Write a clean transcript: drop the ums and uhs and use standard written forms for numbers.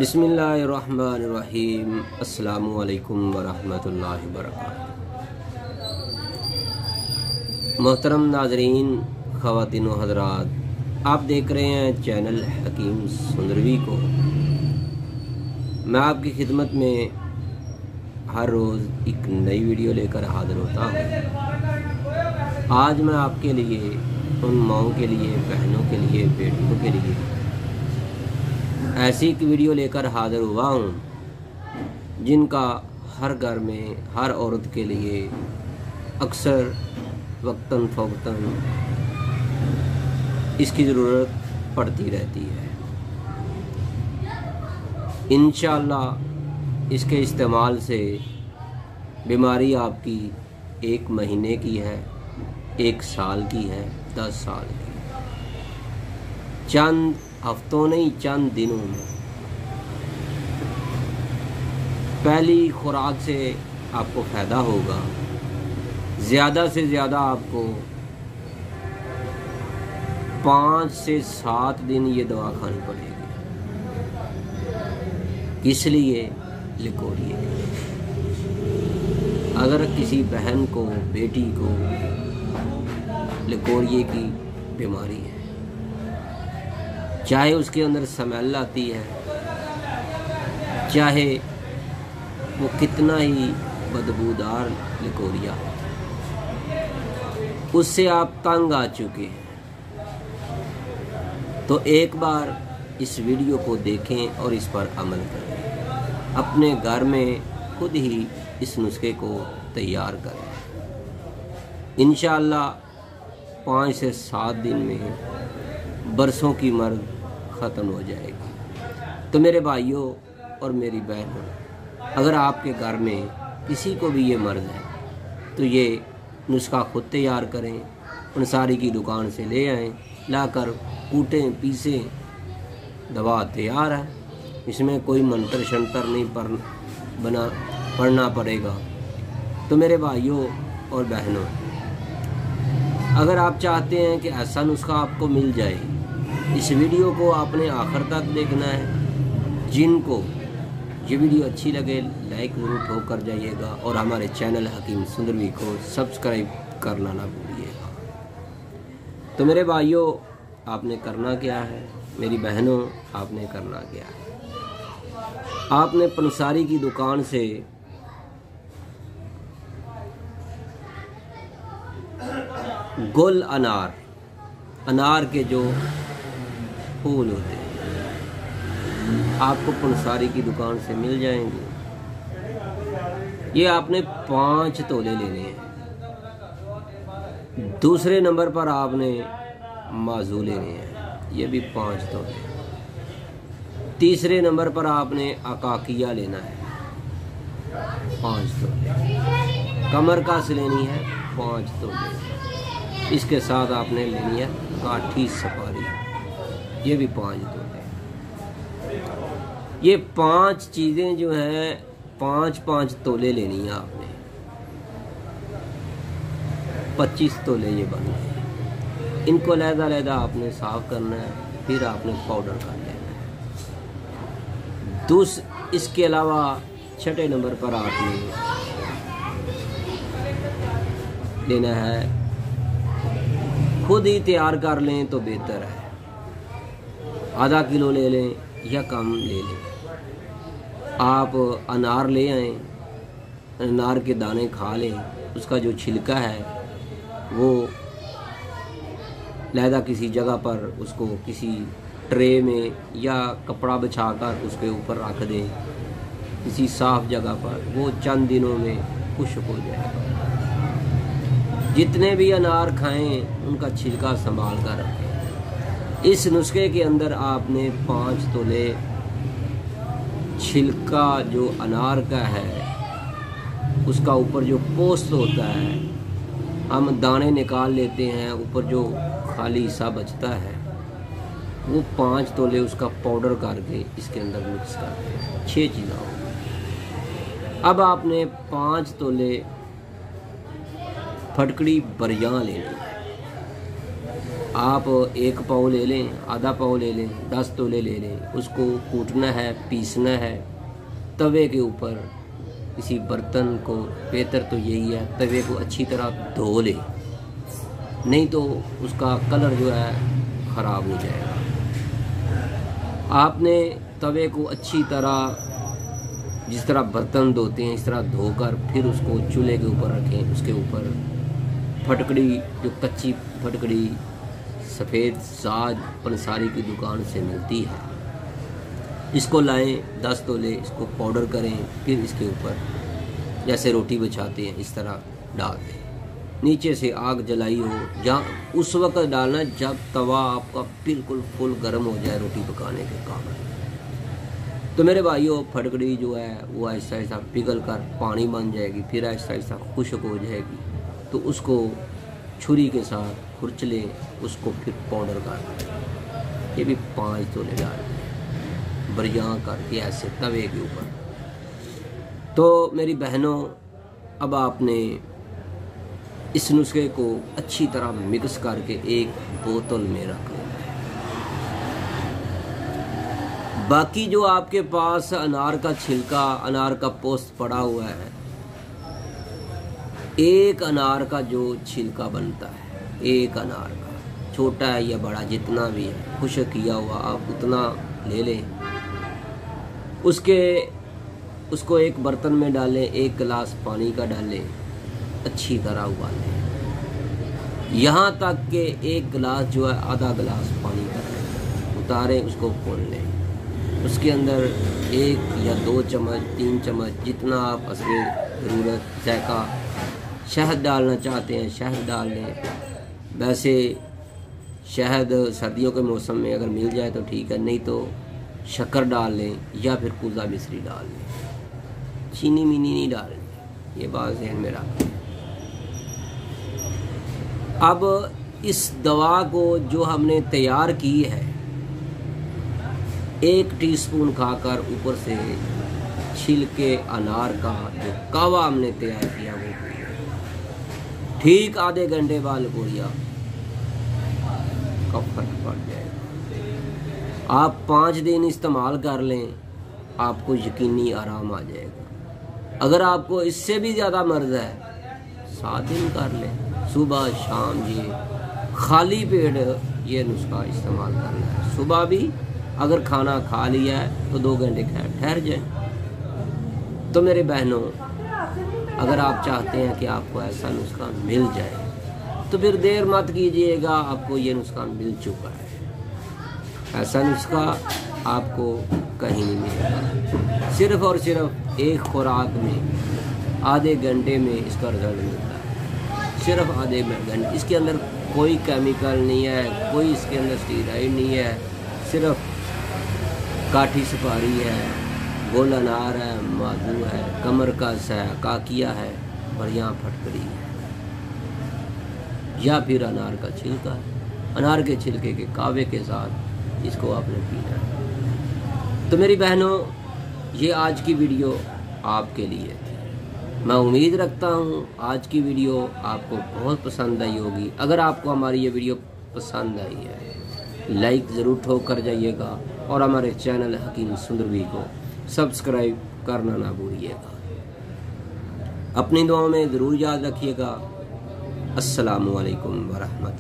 बिस्मिल्लाहिर्रहमानिर्रहीम। अस्सलामु अलैकुम वरहमतुल्लाहि वबरकातुहू। मोहतरम नाजरीन, ख़वातीन व हज़रात, आप देख रहे हैं चैनल हकीम सुंदरवी को। मैं आपकी खिदमत में हर रोज़ एक नई वीडियो लेकर हाज़िर होता हूँ। आज मैं आपके लिए, उन माओं के लिए, बहनों के लिए, बेटियों के लिए ऐसी एक वीडियो लेकर हाज़िर हुआ हूँ जिनका हर घर में, हर औरत के लिए अक्सर वक्तन फ़ौक़तन इसकी ज़रूरत पड़ती रहती है। इंशाअल्लाह इसके इस्तेमाल से बीमारी आपकी 1 महीने की है, 1 साल की है, 10 साल की, चंद हफ्तों नहीं, चंद दिनों में पहली खुराक से आपको फ़ायदा होगा। ज़्यादा से ज़्यादा आपको 5 से 7 दिन ये दवा खानी पड़ेगी। किस लिए? लिकोरिए। अगर किसी बहन को, बेटी को लिकोरिए की बीमारी है, चाहे उसके अंदर स्मेल आती है, चाहे वो कितना ही बदबूदार लिकोरिया है, उससे आप तंग आ चुके हैं, तो एक बार इस वीडियो को देखें और इस पर अमल करें। अपने घर में खुद ही इस नुस्खे को तैयार करें। इंशाअल्लाह 5 से 7 दिन में बरसों की मर्ज ख़त्म हो जाएगी। तो मेरे भाइयों और मेरी बहनों, अगर आपके घर में किसी को भी ये मर्ज़ है तो ये नुस्खा खुद तैयार करें, अंसारी की दुकान से ले आएँ, लाकर कूटें, पीसें, दवा तैयार है। इसमें कोई मंत्र शंतर नहीं पढ़ना पड़ेगा। तो मेरे भाइयों और बहनों, अगर आप चाहते हैं कि ऐसा नुस्खा आपको मिल जाए, इस वीडियो को आपने आखिर तक देखना है। जिनको ये वीडियो अच्छी लगे लाइक ज़रूर ठोक कर जाइएगा और हमारे चैनल हकीम सुंदरवी को सब्सक्राइब करना ना भूलिएगा। तो मेरे भाइयों, आपने करना क्या है? मेरी बहनों, आपने करना क्या है? आपने पंसारी की दुकान से गुल अनार के जो फूल होते हैं आपको पंसारी की दुकान से मिल जाएंगे। ये आपने 5 तोले लेने हैं। दूसरे नंबर पर आपने माजू लेने हैं, ये भी 5 तोले। तीसरे नंबर पर आपने अकाकिया लेना है, 5 तोले। कमरकस लेनी है, 5 तोले। इसके साथ आपने लेनी है काठी सपारी, ये भी 5 तोले। ये 5 चीज़ें जो हैं 5-5 तोले लेनी है आपने। 25 तोले ये बन गए। इनको अलग-अलग आपने साफ करना है, फिर आपने पाउडर कर लेना है। इसके अलावा छठे नंबर पर आपने लेना है, खुद ही तैयार कर लें तो बेहतर है। आधा किलो ले लें या कम ले लें। आप अनार ले आएँ, अनार के दाने खा लें, उसका जो छिलका है वो लहदा किसी जगह पर उसको किसी ट्रे में या कपड़ा बिछाकर उसके ऊपर रख दें, किसी साफ जगह पर। वो चंद दिनों में खुश्क हो जाएगा। जितने भी अनार खाएं उनका छिलका संभाल कर रखें। इस नुस्खे के अंदर आपने 5 तोले छिलका जो अनार का है, उसका ऊपर जो पोस्त होता है, हम दाने निकाल लेते हैं, ऊपर जो खाली हिस्सा बचता है, वो 5 तोले उसका पाउडर करके इसके अंदर मिक्स करते हैं। 6 चीज़ें होंगी। अब आपने 5 तोले फटकड़ी बरियां लेनी है। आप 1 पाव ले लें, आधा पाव ले लें, 10 तोले ले लें, उसको कूटना है, पीसना है तवे के ऊपर। किसी बर्तन को, बेहतर तो यही है तवे को अच्छी तरह धो ले, नहीं तो उसका कलर जो है ख़राब हो जाएगा। आपने तवे को अच्छी तरह, जिस तरह बर्तन धोते हैं इस तरह धोकर फिर उसको चूल्हे के ऊपर रखें। उसके ऊपर फटकड़ी, जो कच्ची फटकड़ी सफ़ेद साज पंसारी की दुकान से मिलती है, इसको लाएं 10 तोले, इसको पाउडर करें, फिर इसके ऊपर जैसे रोटी बिछाते हैं इस तरह डाल दें। नीचे से आग जलाई हो, जहाँ उस वक्त डालना जब तवा आपका बिल्कुल फुल गर्म हो जाए रोटी पकाने के काबिल। तो मेरे भाइयों, फटकड़ी जो है वो आहिस्ता आहिस्ता पिघल कर पानी बन जाएगी, फिर आहिस्ता आहिस्ता खुश्क हो जाएगी। तो उसको छुरी के साथ खुरच लें, उसको फिर पाउडर कर दें। ये भी 5 तोले डाल दें बरियां करके ऐसे तवे के ऊपर। तो मेरी बहनों, अब आपने इस नुस्खे को अच्छी तरह मिक्स करके एक बोतल में रख लेना है। बाकी जो आपके पास अनार का छिलका, अनार का पोस्त पड़ा हुआ है, एक अनार का जो छिलका बनता है, एक अनार का, छोटा है या बड़ा जितना भी है, खुश्क किया हुआ, आप उतना ले लें। उसको एक बर्तन में डालें, 1 गिलास पानी का डालें, अच्छी तरह उबालें, यहाँ तक कि 1 गिलास जो है आधा गिलास पानी का उतारें, उसको खोल लें। उसके अंदर 1 या 2 चम्मच, 3 चम्मच, जितना आप असली ज़रूरत, जायका, शहद डालना चाहते हैं शहद डाल लें। वैसे शहद सर्दियों के मौसम में अगर मिल जाए तो ठीक है, नहीं तो शक्कर डाल लें या फिर कूजा मिश्री डाल लें, चीनी मीनी नहीं डालें। ये बात ज़हन में रखें। अब इस दवा को जो हमने तैयार की है, 1 टीस्पून खाकर ऊपर से छिलके अनार का जो कावा हमने तैयार किया वो ठीक आधे घंटे बाद गोलियां का फर्क पड़ जाएगा। आप 5 दिन इस्तेमाल कर लें, आपको यकीनी आराम आ जाएगा। अगर आपको इससे भी ज़्यादा मर्ज है, 7 दिन कर लें, सुबह शाम। ये खाली पेट ये नुस्खा इस्तेमाल करना है। सुबह भी अगर खाना खा लिया है तो 2 घंटे ठहर जाए। तो मेरे बहनों, अगर आप चाहते हैं कि आपको ऐसा नुस्खा मिल जाए तो फिर देर मत कीजिएगा, आपको ये नुस्खा मिल चुका है। ऐसा नुस्खा आपको कहीं नहीं मिलेगा। सिर्फ़ और सिर्फ एक खुराक में आधे घंटे में इसका रिजल्ट मिलता है, सिर्फ आधे घंटे। इसके अंदर कोई केमिकल नहीं है, कोई इसके अंदर स्टीरॉइड नहीं है, सिर्फ काठी सुपारी है, गोल अनार है, मादू है, कमरकस है, काकिया है, बढ़िया फटकड़ी है, या फिर अनार का छिलका है। अनार के छिलके के कावे के साथ इसको आपने पीना है। तो मेरी बहनों, ये आज की वीडियो आपके लिए थी। मैं उम्मीद रखता हूँ आज की वीडियो आपको बहुत पसंद आई होगी। अगर आपको हमारी ये वीडियो पसंद आई है, लाइक ज़रूर ठोक कर जाइएगा और हमारे चैनल हकीम सुंदरवी को सब्सक्राइब करना ना भूलिएगा। अपनी दुआओं में ज़रूर याद रखिएगा। अस्सलामु अलैकुम व रहमतुल्लाह।